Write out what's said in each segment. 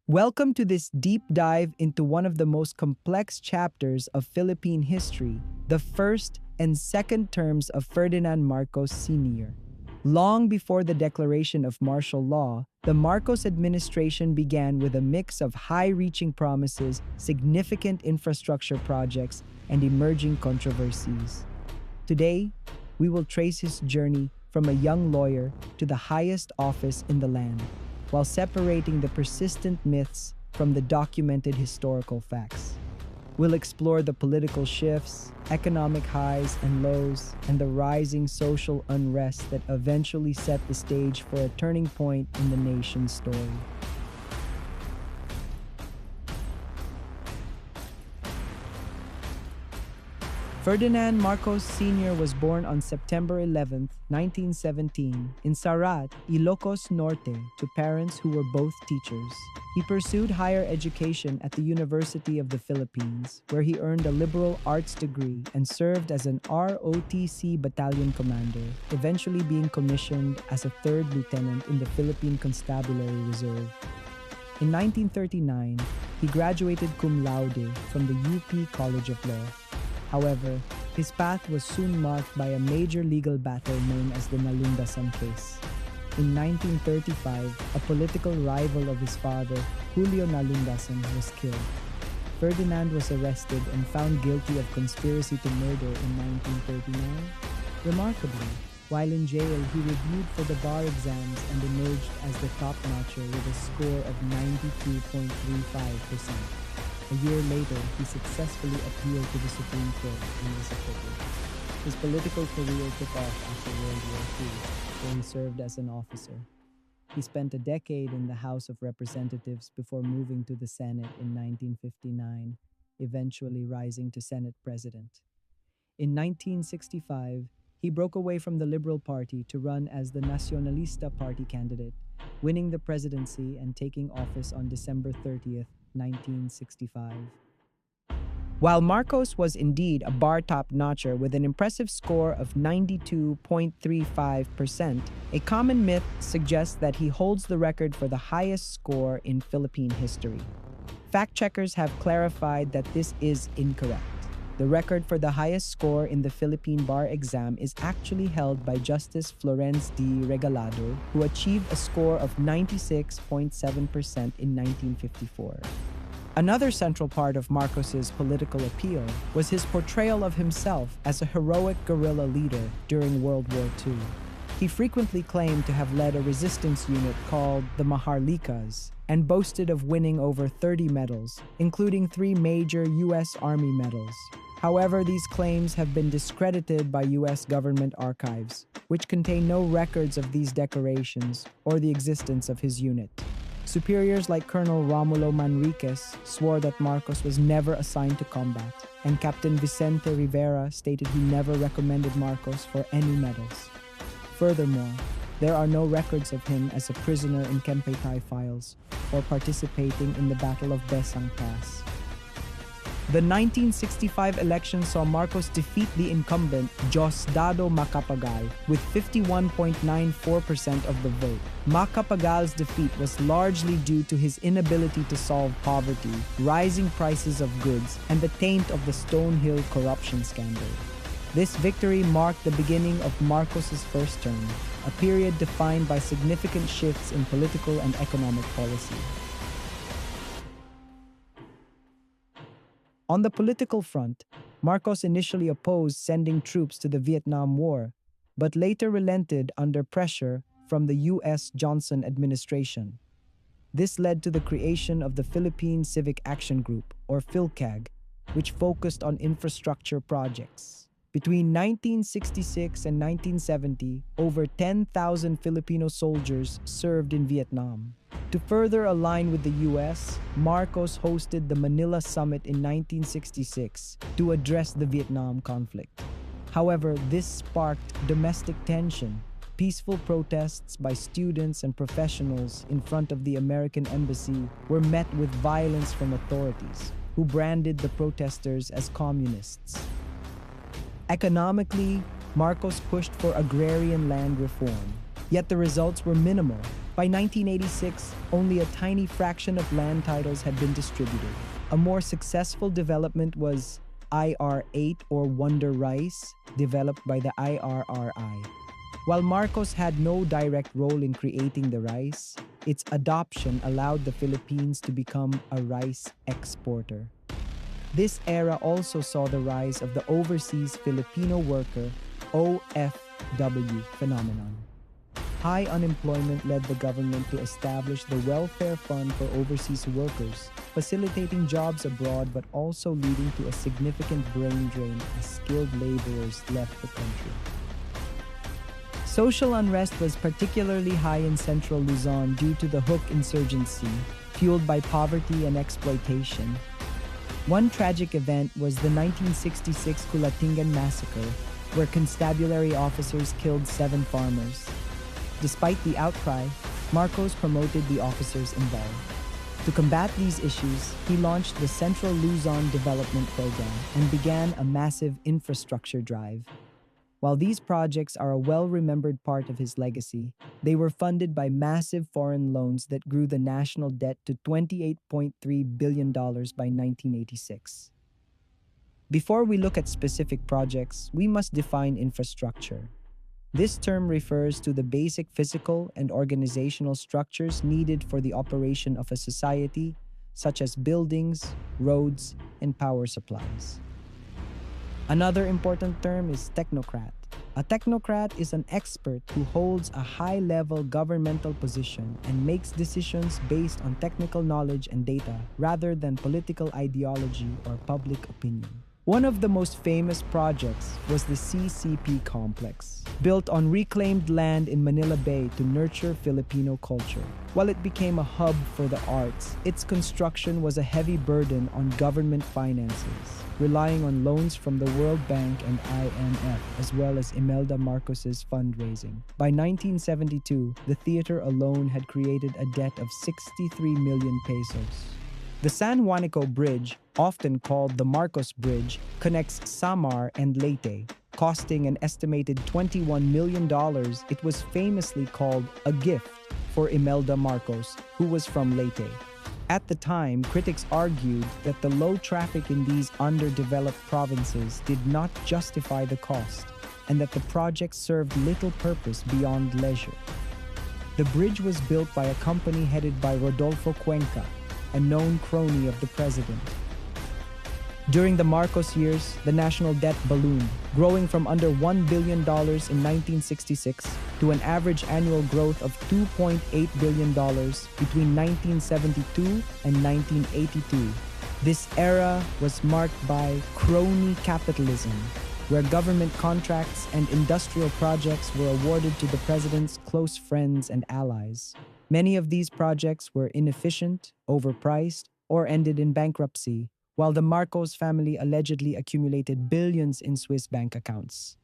Welcome to this deep dive into one of the most complex chapters of Philippine history, the first and second terms of Ferdinand Marcos Sr. Long before the declaration of martial law, the Marcos administration began with a mix of high-reaching promises, significant infrastructure projects, and emerging controversies. Today, we will trace his journey from a young lawyer to the highest office in the land, while separating the persistent myths from the documented historical facts. We'll explore the political shifts, economic highs and lows, and the rising social unrest that eventually set the stage for a turning point in the nation's story. Ferdinand Marcos Sr. was born on September 11, 1917, in Sarat, Ilocos Norte, to parents who were both teachers. He pursued higher education at the University of the Philippines, where he earned a liberal arts degree and served as an ROTC battalion commander, eventually being commissioned as a third lieutenant in the Philippine Constabulary Reserve. In 1939, he graduated cum laude from the UP College of Law. However, his path was soon marked by a major legal battle known as the Nalundasan case. In 1935, a political rival of his father, Julio Nalundasan, was killed. Ferdinand was arrested and found guilty of conspiracy to murder in 1939. Remarkably, while in jail, he reviewed for the bar exams and emerged as the top-notcher with a score of 92.35%. A year later, he successfully appealed to the Supreme Court and was acquitted. His political career took off after World War II, where he served as an officer. He spent a decade in the House of Representatives before moving to the Senate in 1959, eventually rising to Senate President. In 1965, he broke away from the Liberal Party to run as the Nacionalista Party candidate, winning the presidency and taking office on December 30th, 1965. While Marcos was indeed a bar top-notcher with an impressive score of 92.35%, a common myth suggests that he holds the record for the highest score in Philippine history. Fact-checkers have clarified that this is incorrect. The record for the highest score in the Philippine bar exam is actually held by Justice Florence D. Regalado, who achieved a score of 96.7% in 1954. Another central part of Marcos's political appeal was his portrayal of himself as a heroic guerrilla leader during World War II. He frequently claimed to have led a resistance unit called the Maharlikas and boasted of winning over 30 medals, including 3 major U.S. Army medals. However, these claims have been discredited by U.S. government archives, which contain no records of these decorations or the existence of his unit. Superiors like Colonel Romulo Manriquez swore that Marcos was never assigned to combat, and Captain Vicente Rivera stated he never recommended Marcos for any medals. Furthermore, there are no records of him as a prisoner in Kempeitai files or participating in the Battle of Besang Pass. The 1965 election saw Marcos defeat the incumbent Diosdado Macapagal with 51.94% of the vote. Macapagal's defeat was largely due to his inability to solve poverty, rising prices of goods, and the taint of the Stonehill corruption scandal. This victory marked the beginning of Marcos's first term, a period defined by significant shifts in political and economic policy. On the political front, Marcos initially opposed sending troops to the Vietnam War, but later relented under pressure from the U.S. Johnson administration. This led to the creation of the Philippine Civic Action Group, or PhilCAG, which focused on infrastructure projects. Between 1966 and 1970, over 10,000 Filipino soldiers served in Vietnam. To further align with the U.S., Marcos hosted the Manila Summit in 1966 to address the Vietnam conflict. However, this sparked domestic tension. Peaceful protests by students and professionals in front of the American embassy were met with violence from authorities, who branded the protesters as communists. Economically, Marcos pushed for agrarian land reform, yet the results were minimal. By 1986, only a tiny fraction of land titles had been distributed. A more successful development was IR8 or Wonder Rice, developed by the IRRI. While Marcos had no direct role in creating the rice, its adoption allowed the Philippines to become a rice exporter. This era also saw the rise of the Overseas Filipino Worker (OFW) phenomenon. High unemployment led the government to establish the Welfare Fund for Overseas Workers, facilitating jobs abroad but also leading to a significant brain drain as skilled laborers left the country. Social unrest was particularly high in central Luzon due to the Hook insurgency, fueled by poverty and exploitation. One tragic event was the 1966 Culatingan massacre, where constabulary officers killed 7 farmers. Despite the outcry, Marcos promoted the officers involved. To combat these issues, he launched the Central Luzon Development Program and began a massive infrastructure drive. While these projects are a well-remembered part of his legacy, they were funded by massive foreign loans that grew the national debt to $28.3 billion by 1986. Before we look at specific projects, we must define infrastructure. This term refers to the basic physical and organizational structures needed for the operation of a society, such as buildings, roads, and power supplies. Another important term is technocrat. A technocrat is an expert who holds a high-level governmental position and makes decisions based on technical knowledge and data rather than political ideology or public opinion. One of the most famous projects was the CCP complex, built on reclaimed land in Manila Bay to nurture Filipino culture. While it became a hub for the arts, its construction was a heavy burden on government finances, relying on loans from the World Bank and IMF, as well as Imelda Marcos's fundraising. By 1972, the theater alone had created a debt of 63 million pesos. The San Juanico Bridge, often called the Marcos Bridge, connects Samar and Leyte. Costing an estimated $21 million, it was famously called a gift for Imelda Marcos, who was from Leyte. At the time, critics argued that the low traffic in these underdeveloped provinces did not justify the cost, and that the project served little purpose beyond leisure. The bridge was built by a company headed by Rodolfo Cuenca, a known crony of the president. During the Marcos years, the national debt ballooned, growing from under $1 billion in 1966 to an average annual growth of $2.8 billion between 1972 and 1982. This era was marked by crony capitalism, where government contracts and industrial projects were awarded to the president's close friends and allies. Many of these projects were inefficient, overpriced, or ended in bankruptcy, while the Marcos family allegedly accumulated billions in Swiss bank accounts.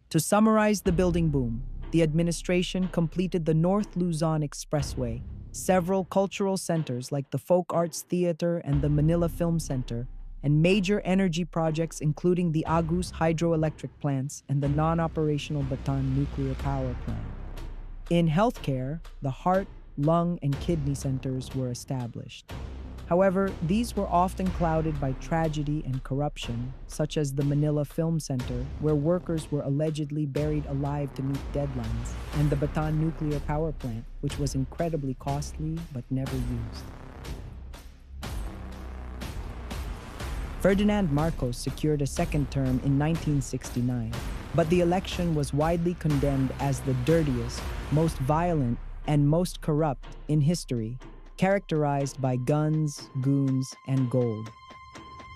To summarize the building boom, the administration completed the North Luzon Expressway, several cultural centers like the Folk Arts Theater and the Manila Film Center, and major energy projects including the Agus hydroelectric plants and the non-operational Bataan nuclear power plant. In healthcare, the heart, lung, and kidney centers were established. However, these were often clouded by tragedy and corruption, such as the Manila Film Center, where workers were allegedly buried alive to meet deadlines, and the Bataan nuclear power plant, which was incredibly costly but never used. Ferdinand Marcos secured a second term in 1969, but the election was widely condemned as the dirtiest, most violent, and most corrupt in history, characterized by guns, goons, and gold.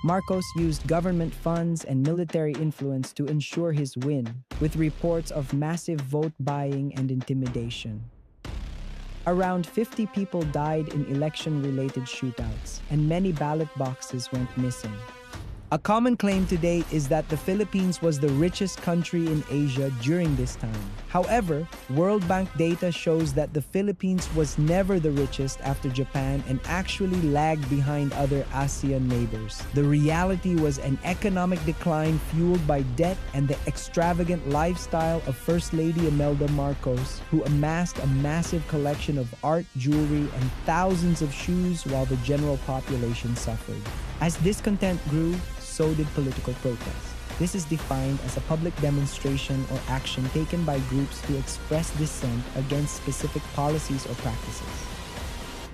Marcos used government funds and military influence to ensure his win, with reports of massive vote buying and intimidation. Around 50 people died in election-related shootouts, and many ballot boxes went missing. A common claim today is that the Philippines was the richest country in Asia during this time. However, World Bank data shows that the Philippines was never the richest after Japan and actually lagged behind other ASEAN neighbors. The reality was an economic decline fueled by debt and the extravagant lifestyle of First Lady Imelda Marcos, who amassed a massive collection of art, jewelry, and thousands of shoes while the general population suffered. As discontent grew, so did political protest. This is defined as a public demonstration or action taken by groups to express dissent against specific policies or practices.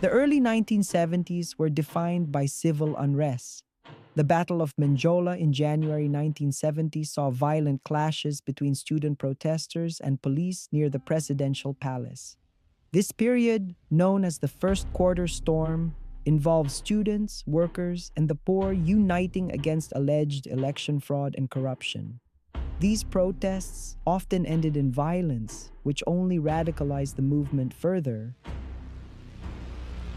The early 1970s were defined by civil unrest. The Battle of Menjola in January 1970 saw violent clashes between student protesters and police near the presidential palace. This period, known as the First Quarter Storm, involved students, workers, and the poor uniting against alleged election fraud and corruption. These protests often ended in violence, which only radicalized the movement further.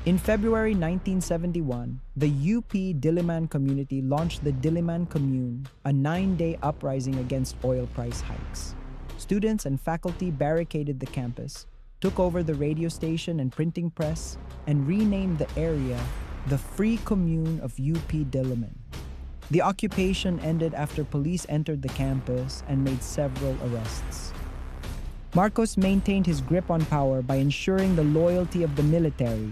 In February 1971, the UP Diliman community launched the Diliman Commune, a 9-day uprising against oil price hikes. Students and faculty barricaded the campus, took over the radio station and printing press, and renamed the area the Free Commune of UP Diliman. The occupation ended after police entered the campus and made several arrests. Marcos maintained his grip on power by ensuring the loyalty of the military,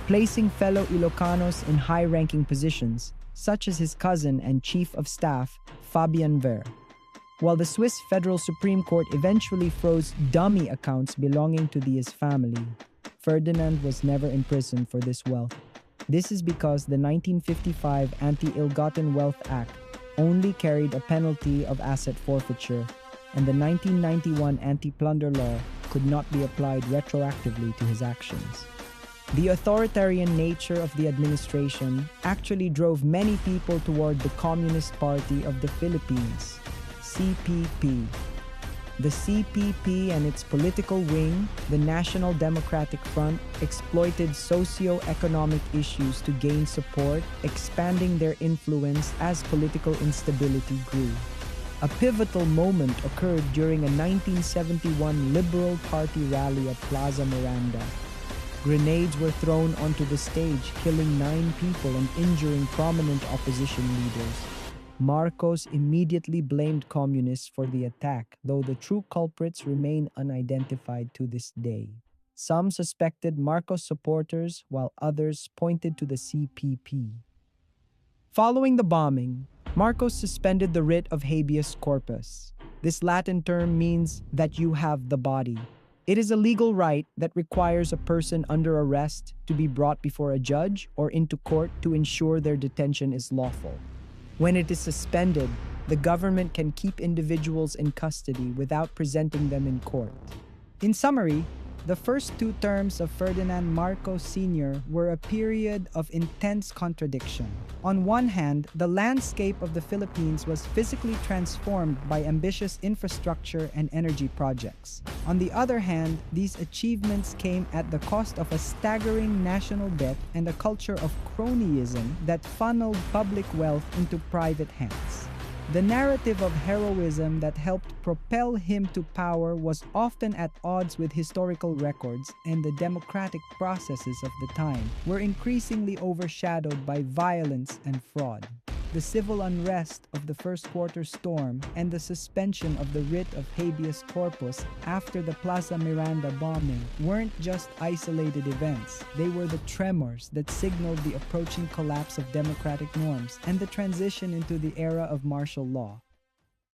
placing fellow Ilocanos in high-ranking positions, such as his cousin and chief of staff, Fabian Ver. While the Swiss Federal Supreme Court eventually froze dummy accounts belonging to his family, Ferdinand was never imprisoned for this wealth. This is because the 1955 Anti-Ill-Gotten Wealth Act only carried a penalty of asset forfeiture, and the 1991 Anti-Plunder Law could not be applied retroactively to his actions. The authoritarian nature of the administration actually drove many people toward the Communist Party of the Philippines, CPP. The CPP and its political wing, the National Democratic Front, exploited socio-economic issues to gain support, expanding their influence as political instability grew. A pivotal moment occurred during a 1971 Liberal Party rally at Plaza Miranda. Grenades were thrown onto the stage, killing 9 people and injuring prominent opposition leaders. Marcos immediately blamed communists for the attack, though the true culprits remain unidentified to this day. Some suspected Marcos supporters, while others pointed to the CPP. Following the bombing, Marcos suspended the writ of habeas corpus. This Latin term means that you have the body. It is a legal right that requires a person under arrest to be brought before a judge or into court to ensure their detention is lawful. When it is suspended, the government can keep individuals in custody without presenting them in court. In summary, the first 2 terms of Ferdinand Marcos Sr. were a period of intense contradiction. On one hand, the landscape of the Philippines was physically transformed by ambitious infrastructure and energy projects. On the other hand, these achievements came at the cost of a staggering national debt and a culture of cronyism that funneled public wealth into private hands. The narrative of heroism that helped propel him to power was often at odds with historical records, and the democratic processes of the time were increasingly overshadowed by violence and fraud. The civil unrest of the First Quarter Storm and the suspension of the writ of habeas corpus after the Plaza Miranda bombing weren't just isolated events. They were the tremors that signaled the approaching collapse of democratic norms and the transition into the era of martial law.